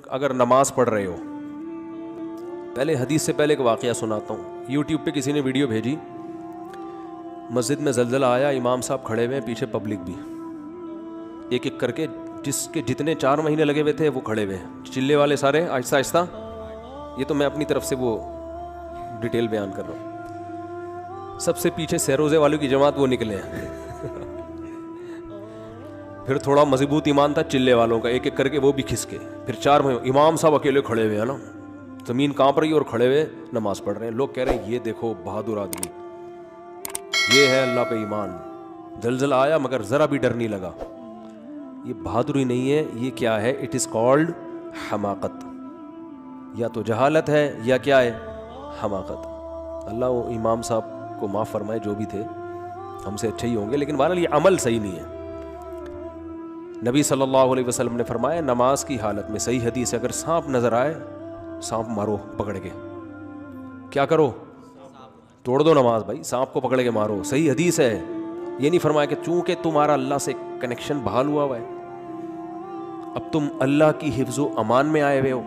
اگر نماز پڑھ رہے ہو، پہلے حدیث سے پہلے ایک واقعہ سناتا ہوں. یوٹیوب پہ کسی نے ویڈیو بھیجی، مسجد میں زلزلہ آیا، امام صاحب کھڑے ہوئے ہیں، پیچھے پبلک بھی، ایک ایک کر کے جس کے جتنے 4 مہینے لگے ہوئے تھے وہ کھڑے ہوئے ہیں، چلے والے سارے آہستہ آہستہ. یہ تو میں اپنی طرف سے وہ ڈیٹیل بیان کر رہا ہوں. سب سے پیچھے سیروزے والوں کی جماعت وہ نکلے ہیں. پھر تھوڑا مضبوط ایمان تھا چلے والوں کا، ایک ایک کر کے وہ بھی کھس کے. پھر 4 مہینے امام صاحب اکیلے کھڑے ہوئے ہیں نا، زمین کانپ رہی ہے اور کھڑے ہوئے نماز پڑھ رہے ہیں. لوگ کہہ رہے ہیں یہ دیکھو بہادر آدمی، یہ ہے اللہ پہ ایمان، زلزلہ آیا مگر ذرا بھی ڈر نہیں لگا. یہ بہادری نہیں ہے، یہ کیا ہے؟ اٹ از کالڈ حماقت. یا تو جہالت ہے یا کیا ہے؟ حماقت. اللہ وہ امام صاحب کو معاف فرمائے، جو بھی تھے ہم سے اچھے ہی ہوں گے، لیکن بہرحال یہ عمل صحیح نہیں ہے. نبی صلی اللہ علیہ وسلم نے فرمایا نماز کی حالت میں، صحیح حدیث ہے، اگر سانپ نظر آئے سانپ مارو پکڑ کے. کیا کرو؟ توڑ دو نماز بھائی، سانپ کو پکڑ کے مارو. صحیح حدیث ہے. یہ نہیں فرمایا کہ چونکہ تمہارا اللہ سے کنیکشن بحال ہوا ہوا ہے، اب تم اللہ کی حفظ و امان میں آئے ہوئے ہو،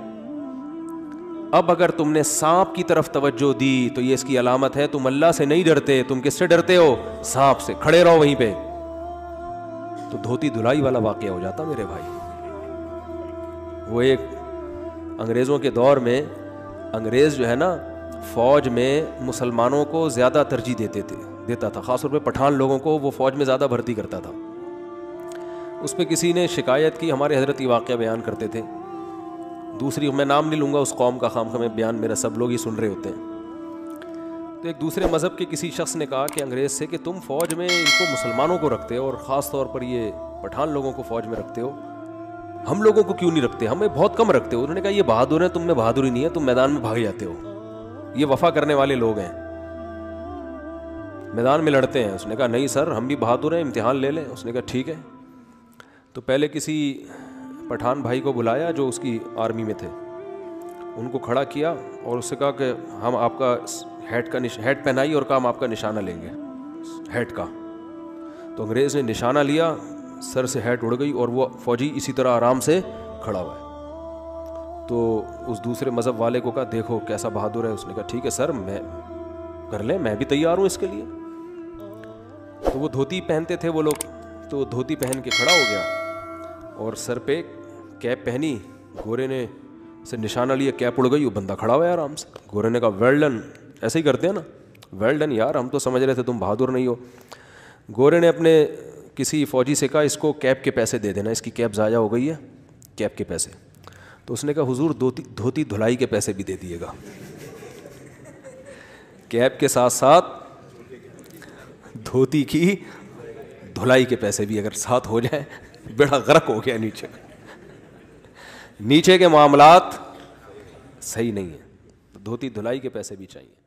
اب اگر تم نے سانپ کی طرف توجہ دی تو یہ اس کی علامت ہے تم اللہ سے نہیں ڈرتے. تم کس سے ڈرتے ہو؟ سانپ سے. کھڑے رہو وہیں پہ. تو دھوتی دھلائی والا واقعہ ہو جاتا میرے بھائی. وہ ایک انگریزوں کے دور میں، انگریز جو ہے نا فوج میں مسلمانوں کو زیادہ ترجیح دیتا تھا، خاص طور پہ پٹھان لوگوں کو وہ فوج میں زیادہ بھرتی کرتا تھا. اس پہ کسی نے شکایت کی، ہمارے حضرت یہ واقعہ بیان کرتے تھے. دوسری میں نام نہیں لوں گا اس قوم کا، خام خواہ میں بیان میرا سب لوگ ہی سن رہے ہوتے ہیں. تو ایک دوسرے مذہب کے کسی شخص نے کہا کہ انگریز سے کہ تم فوج میں ان کو مسلمانوں کو رکھتے ہو اور خاص طور پر یہ پٹھان لوگوں کو فوج میں رکھتے ہو، ہم لوگوں کو کیوں نہیں رکھتے؟ ہمیں بہت کم رکھتے ہو. انہوں نے کہا یہ بہادر ہیں، تم میں بہادری نہیں ہے، تم میدان میں بھاگ جاتے ہو. یہ وفا کرنے والے لوگ ہیں، میدان میں لڑتے ہیں. اس نے کہا نہیں سر ہم بھی بہادر ہیں، امتحان لے لیں. اس نے کہا ٹھیک ہے. تو پہلے کسی پٹھان بھائی کو بلایا جو اس کی آرمی میں تھے، ان کو کھڑا کیا اور اس سے کہا کہ ہم آپ کا ہیٹ پہنائی اور کہا ہم آپ کا نشانہ لیں گے ہیٹ کا. تو انگریز نے نشانہ لیا، سر سے ہیٹ اڑ گئی اور وہ فوجی اسی طرح آرام سے کھڑا ہوا ہے. تو اس دوسرے مذہب والے کو کہا دیکھو کیسا بہادر ہے. اس نے کہا ٹھیک ہے سر، میں کر لیں، میں بھی تیار ہوں اس کے لیے. تو وہ دھوتی پہنتے تھے وہ لوگ، تو دھوتی پہن کے کھڑا ہو گیا اور سر پہ کیپ پہنی. گورے نے سے نشانہ لیا، کیپ اڑ گئی، وہ بندہ کھڑا ہوا ہے آرام سے. گورے نے کہا ویل ڈن. ایسے ہی کرتے ہیں نا، ویل ڈن یار، ہم تو سمجھ رہے تھے تم بہادر نہیں ہو. گورے نے اپنے کسی فوجی سے کہا اس کو کیپ کے پیسے دے دینا، اس کی کیپ ضائع ہو گئی ہے، کیپ کے پیسے. تو اس نے کہا حضور دھوتی دھلائی کے پیسے بھی دے دیے گا. کیپ کے ساتھ ساتھ دھوتی کی دھلائی کے پیسے بھی اگر ساتھ ہو جائیں، بیڑا غرق ہو گیا. نیچے کے معاملات صحیح نہیں ہیں، دھوتی دھلائی کے پیسے بھی چاہیے.